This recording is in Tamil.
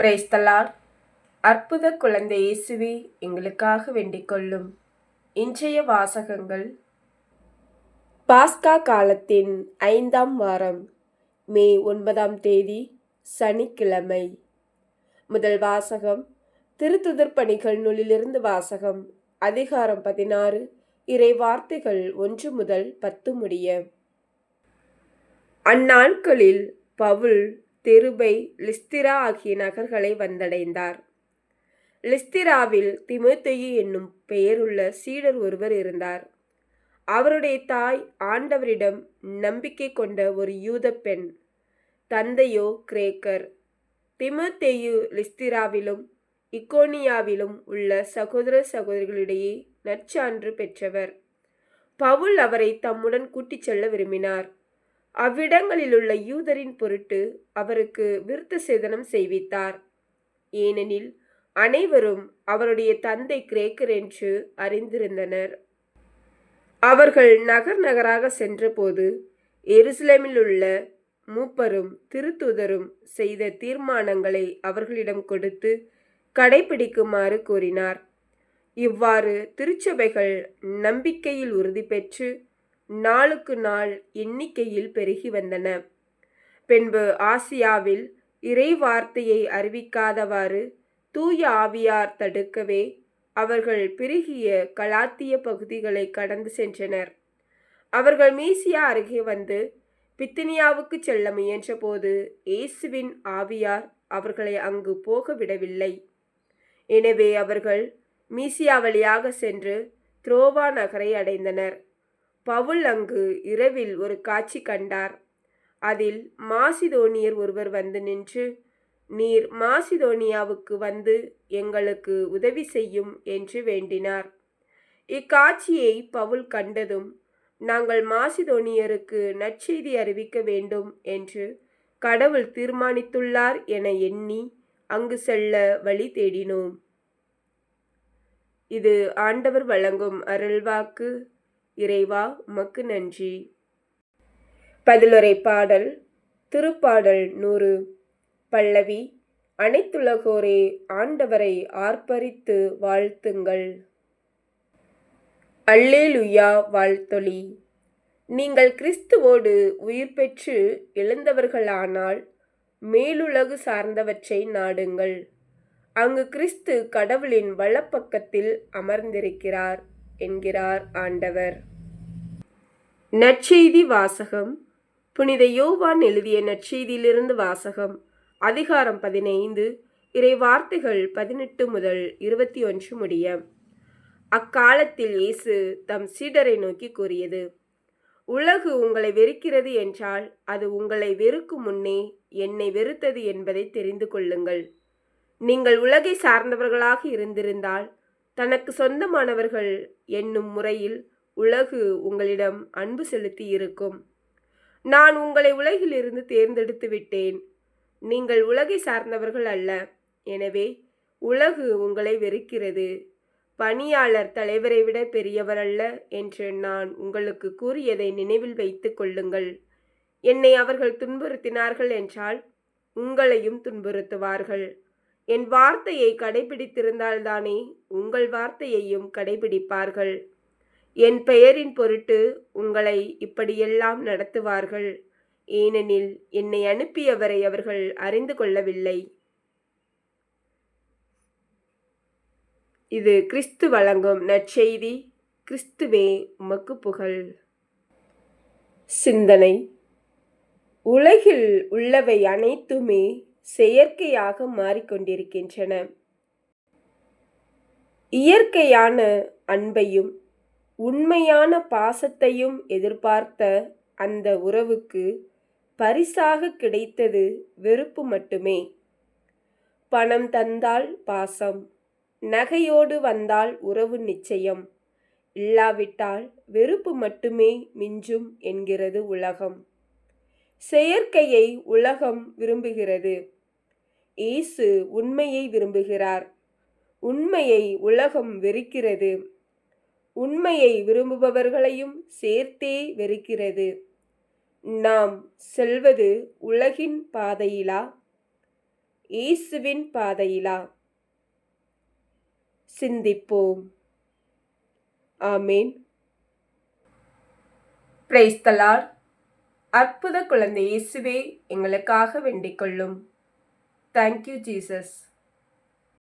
Price the Lord. அற்புத குழந்தை இயேசுவே, எங்களுக்காக வேண்டிக் கொள்ளும். இன்றைய வாசகங்கள் பாஸ்கா காலத்தின் 5ஆம் வாரம், மே 9ஆம் தேதி, சனிக்கிழமை. முதல் வாசகம் திருத்துதர் பணிகள் நூலிலிருந்து வாசகம். அதிகாரம் 16, இறை வார்த்தைகள் 1 முதல் 10 முடிய. அந்நாட்களில் பவுல் தெருபை, லிஸ்திரா ஆகிய நகர்களை வந்தடைந்தார். லிஸ்திராவில் தீமோத்தேயு என்னும் பெயருள்ள சீடர் ஒருவர் இருந்தார். அவருடைய தாய் ஆண்டவரிடம் நம்பிக்கை கொண்ட ஒரு யூத பெண். தந்தையோ கிரேக்கர். தீமோத்தேயு லிஸ்திராவிலும் இக்கோனியாவிலும் உள்ள சகோதர சகோதரிகளிடையே நற்சான்று பெற்றவர். பவுல் அவரை தம்முடன் கூட்டிச் செல்ல விரும்பினார். அவ்விடங்களிலுள்ள யூதரின் பொருட்டு அவருக்கு விருத்த சேதனம் செய்வித்தார். ஏனெனில் அனைவரும் அவருடைய தந்தை கிரேக்கர் என்று அறிந்திருந்தனர். அவர்கள் நகர் நகராக சென்றபோது எருசலேமிலுள்ள மூப்பரும் திருத்தூதரும் செய்த தீர்மானங்களை அவர்களிடம் கொடுத்து கடைபிடிக்குமாறு கூறினார். இவ்வாறு திருச்சபைகள் நம்பிக்கையில் உறுதி பெற்று நாளுக்கு நாள் எண்ணிக்கையில் பெருகி வந்தன. பின்பு ஆசியாவில் இறை வார்த்தையை அறிவிக்காதவாறு தூய ஆவியார் தடுக்கவே அவர்கள் பெருகிய கலாத்திய பகுதிகளை கடந்து சென்றனர். அவர்கள் மீசியா அருகே வந்து பித்தினியாவுக்கு செல்ல முயன்ற போது இயேசுவின் ஆவியார் அவர்களை அங்கு போக விடவில்லை. எனவே அவர்கள் மீசியா வழியாக சென்று துரோவா நகரை அடைந்தனர். பவுல் அங்கு இரவில் ஒரு காட்சி கண்டார். அதில் மாசிதோனியர் ஒருவர் வந்து நின்று, நீர் மாசிதோனியாவுக்கு வந்து எங்களுக்கு உதவி செய்யும் என்று வேண்டினார். இக்காட்சியை பவுல் கண்டதும், நாங்கள் மாசிதோனியருக்கு நற்செய்தி அறிவிக்க வேண்டும் என்று கடவுள் தீர்மானித்துள்ளார் என எண்ணி அங்கு செல்ல வழி தேடினோம். இது ஆண்டவர் வழங்கும் அருள்வாக்கு. இறைவா, உமக்கு நன்றி. பதிலுரை பாடல். திருப்பாடல் 100. பல்லவி. அனைத்துலகோரே ஆண்டவரை ஆர்ப்பரித்து வாழ்த்துங்கள். அல்லேலுயா வாழ்த்தொலி. நீங்கள் கிறிஸ்துவோடு உயிர் பெற்று எழுந்தவர்களானால் மேலுலகு சார்ந்தவற்றை நாடுங்கள். அங்கு கிறிஸ்து கடவுளின் வலப்பக்கத்தில் அமர்ந்திருக்கிறார் என்கிறார் ஆண்டவர். நற்செய்தி வாசகம். புனித யோவான் எழுதிய நற்செய்தியிலிருந்து வாசகம். அதிகாரம் 15, இறை வார்த்தைகள் 18 முதல் 21 முடிய. அக்காலத்தில் இயேசு தம் சீடரை நோக்கி கூறியது: உலகு உங்களை வெறுக்கிறது என்றால் அது உங்களை வெறுக்கும் முன்னே என்னை வெறுத்தது என்பதை தெரிந்து கொள்ளுங்கள். நீங்கள் உலகை சார்ந்தவர்களாக இருந்திருந்தால் தனக்கு சொந்தமானவர்கள் என்னும் முறையில் உலகு உங்களிடம் அன்பு செலுத்தி இருக்கும். நான் உங்களை உலகிலிருந்து தேர்ந்தெடுத்து விட்டேன். நீங்கள் உலகை சார்ந்தவர்கள் அல்ல. எனவே உலகு உங்களை வெறுக்கிறது. பணியாளர் தலைவரை விட பெரியவர் அல்ல என்று நான் உங்களுக்கு கூறியதை நினைவில் வைத்துக் கொள்ளுங்கள். என்னை அவர்கள் துன்புறுத்தினார்கள் என்றால் உங்களையும் துன்புறுத்துவார்கள். என் வார்த்தையை கடைபிடித்திருந்தால்தானே உங்கள் வார்த்தையையும் கடைபிடிப்பார்கள். என் பெயரின் பொருட்டு உங்களை இப்படியெல்லாம் நடத்துவார்கள். ஏனெனில் என்னை அனுப்பியவரை அவர்கள் அறிந்து கொள்ளவில்லை. இது கிறிஸ்து வழங்கும் நற்செய்தி. கிறிஸ்துவே, உமக்கு புகழ். சிந்தனை. உலகில் உள்ளவை அனைத்துமே செயற்கையாக மாறிக்கொண்டிருக்கின்றன. இயற்கையான அன்பையும் உண்மையான பாசத்தையும் எதிர்பார்த்த அந்த உறவுக்கு பரிசாக கிடைத்தது வெறுப்பு மட்டுமே. பணம் தந்தால் பாசம், நகையோடு வந்தால் உறவு நிச்சயம், இல்லாவிட்டால் வெறுப்பு மட்டுமே மிஞ்சும் என்கிறது உலகம். செயற்கையை உலகம் விரும்புகிறது. இயேசு உண்மையை விரும்புகிறார். உண்மையை உலகம் வெறுக்கிறது. உண்மையை விரும்புபவர்களையும் சேர்த்தே வெறுக்கிறது. நாம் செல்வது உலகின் பாதையிலா? இயேசுவின் பாதையிலா? சிந்திப்போம். ஆமேன். Praise the Lord. அற்புத குழந்தை இயேசுவே, எங்களுக்காக வேண்டிக் கொள்ளும். Thank you Jesus.